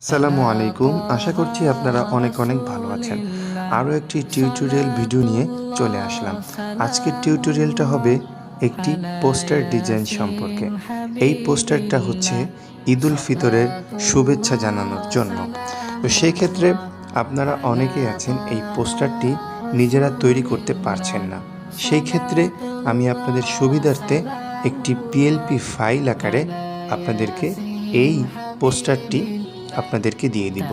আসসালামু আলাইকুম। আশা করছি আপনারা অনেক ভালো আছেন। আরও একটি টিউটোরিয়াল ভিডিও নিয়ে চলে আসলাম। আজকের টিউটোরিয়ালটা হবে একটি পোস্টার ডিজাইন সম্পর্কে। এই পোস্টারটা হচ্ছে ঈদুল ফিতরের শুভেচ্ছা জানানোর জন্য। তো সেই ক্ষেত্রে আপনারা অনেকেই আছেন এই পোস্টারটি নিজেরা তৈরি করতে পারছেন না। সেই ক্ষেত্রে আমি আপনাদের সুবিধার্থে একটি পিএলপি ফাইল আকারে আপনাদেরকে এই পোস্টারটি আপনাদেরকে দিয়ে দিব।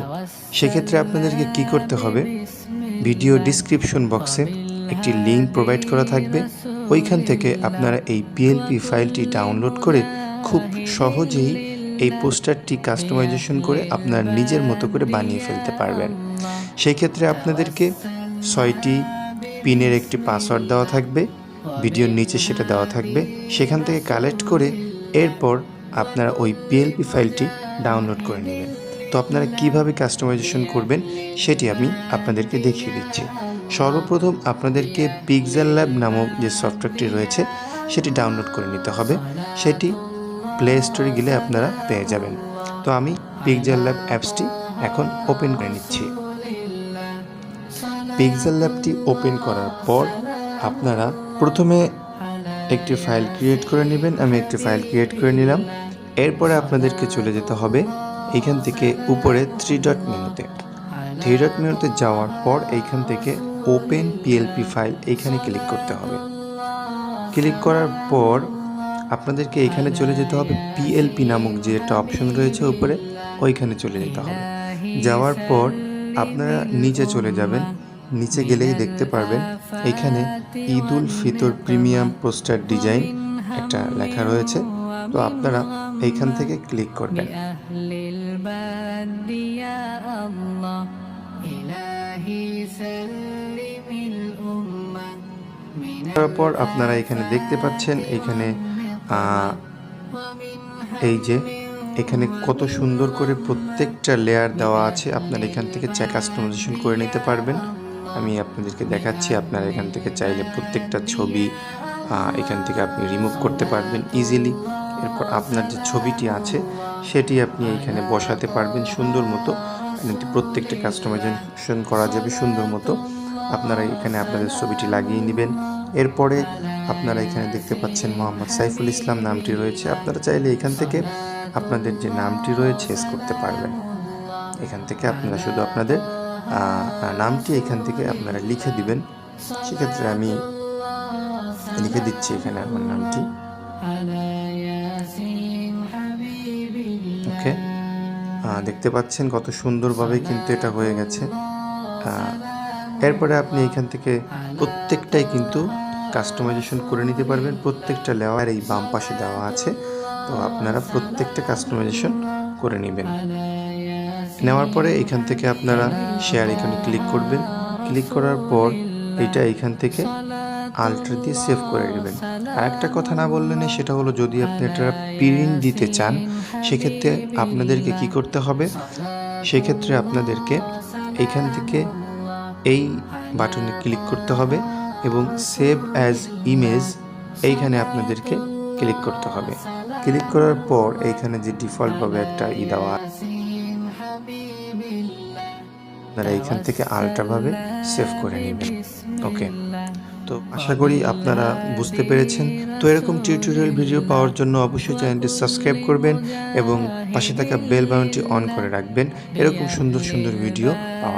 সেক্ষেত্রে আপনাদেরকে কি করতে হবে, ভিডিও ডিসক্রিপশন বক্সে একটি লিঙ্ক প্রোভাইড করা থাকবে। ওইখান থেকে আপনারা এই পিএলপি ফাইলটি ডাউনলোড করে খুব সহজেই এই পোস্টারটি কাস্টমাইজেশন করে আপনার নিজের মতো করে বানিয়ে ফেলতে পারবেন। সেই ক্ষেত্রে আপনাদেরকে 6টি পিনের একটি পাসওয়ার্ড দেওয়া থাকবে, ভিডিওর নিচে সেটা দেওয়া থাকবে। সেখান থেকে কালেক্ট করে এরপর আপনারা ওই পিএলপি ফাইলটি ডাউনলোড করে নেবেন। তো আপনারা কিভাবে কাস্টমাইজেশন করবেন সেটি আমি আপনাদেরকে দেখিয়ে দিচ্ছি। সর্বপ্রথম আপনাদেরকে pixellab নামক যে সফটওয়্যারটি রয়েছে সেটি ডাউনলোড করে নিতে হবে। সেটি প্লে স্টোরে গেলে আপনারা পেয়ে যাবেন। তো আমি pixellab অ্যাপসটি এখন ওপেন করে নিচ্ছি। pixellabটি ওপেন করার পর আপনারা প্রথমে একটি ফাইল ক্রিয়েট করে নেবেন। আমি একটি ফাইল ক্রিয়েট করে নিলাম। এরপরে আপনাদেরকে চলে যেতে হবে এইখান থেকে উপরে 3 ডট মেনুতে যাওয়ার পর এইখান থেকে ওপেন পিএলপি ফাইল এইখানে ক্লিক করতে হবে। ক্লিক করার পর আপনাদেরকে এইখানে চলে যেতে হবে পিএলপি নামক যে একটা অপশন রয়েছে উপরে, ওইখানে চলে যেতে হবে। যাওয়ার পর আপনারা নিচে চলে যাবেন। নিচে গেলেই দেখতে পারবেন এখানে ঈদুল ফিতর প্রিমিয়াম পোস্টার ডিজাইন একটা লেখা রয়েছে। তো আপনারা এইখান থেকে ক্লিক করবেন। তারপর আপনারা এখানে দেখতে পাচ্ছেন এখানে এই যে এখানে কত সুন্দর করে প্রত্যেকটা লেয়ার দেওয়া আছে। আপনারা এখান থেকে কাস্টমাইজেশন করে নিতে পারবেন। আমি আপনাদেরকে দেখাচ্ছি। আপনারা এখান থেকে চাইলে প্রত্যেকটা ছবি এখান থেকে আপনি রিমুভ করতে পারবেন ইজিলি। এরপর আপনার যে ছবিটি আছে সেটি আপনি এইখানে বসাতে পারবেন সুন্দর মতো। প্রত্যেকটা কাস্টমাইজেশন করা যাবে সুন্দর মতো। আপনারা এখানে আপনাদের ছবিটি লাগিয়ে নেবেন। এরপরে আপনারা এখানে দেখতে পাচ্ছেন মোহাম্মদ সাইফুল ইসলাম নামটি রয়েছে। আপনারা চাইলে এখান থেকে আপনাদের যে নামটি রয়েছে চেঞ্জ করতে পারবেন। এখান থেকে আপনারা শুধু আপনাদের নামটি এখান থেকে আপনারা লিখে দিবেন। সেক্ষেত্রে আমি লিখে দিচ্ছি এখানে আমার নামটি। ওকে, দেখতে পাচ্ছেন কত সুন্দরভাবে কিন্তু এটা হয়ে গেছে। এরপরে আপনি এখান থেকে প্রত্যেকটাই কিন্তু কাস্টমাইজেশন করে নিতে পারবেন। প্রত্যেকটা লেয়ার এই বাম পাশে দেওয়া আছে। তো আপনারা প্রত্যেকটা কাস্টমাইজেশন করে নেবেন। নেওয়ার পরে এখান থেকে আপনারা শেয়ার এখানে ক্লিক করবেন। ক্লিক করার পর এটা এখান থেকে আল্টার দিয়ে সেভ করে নেবেন। আর একটা কথা না বললে নেই, সেটা হলো যদি আপনি এটা প্রিন্ট দিতে চান সেক্ষেত্রে আপনাদেরকে কি করতে হবে, সেক্ষেত্রে আপনাদেরকে এইখান থেকে এই বাটনে ক্লিক করতে হবে এবং সেভ অ্যাজ ইমেজ এইখানে আপনাদেরকে ক্লিক করতে হবে। ক্লিক করার পর এইখানে যে ডিফল্টভাবে একটা দেওয়া আপনারা এইখান থেকে আলট্রাভাবে সেভ করে নেবেন। ওকে, তো আশা করি আপনারা বুঝতে পেরেছেন। তো এরকম টিউটোরিয়াল ভিডিও পাওয়ার জন্য অবশ্যই চ্যানেলটি সাবস্ক্রাইব করবেন এবং পাশে থাকা বেল বাটনটি অন করে রাখবেন এরকম সুন্দর ভিডিও পাওয়ার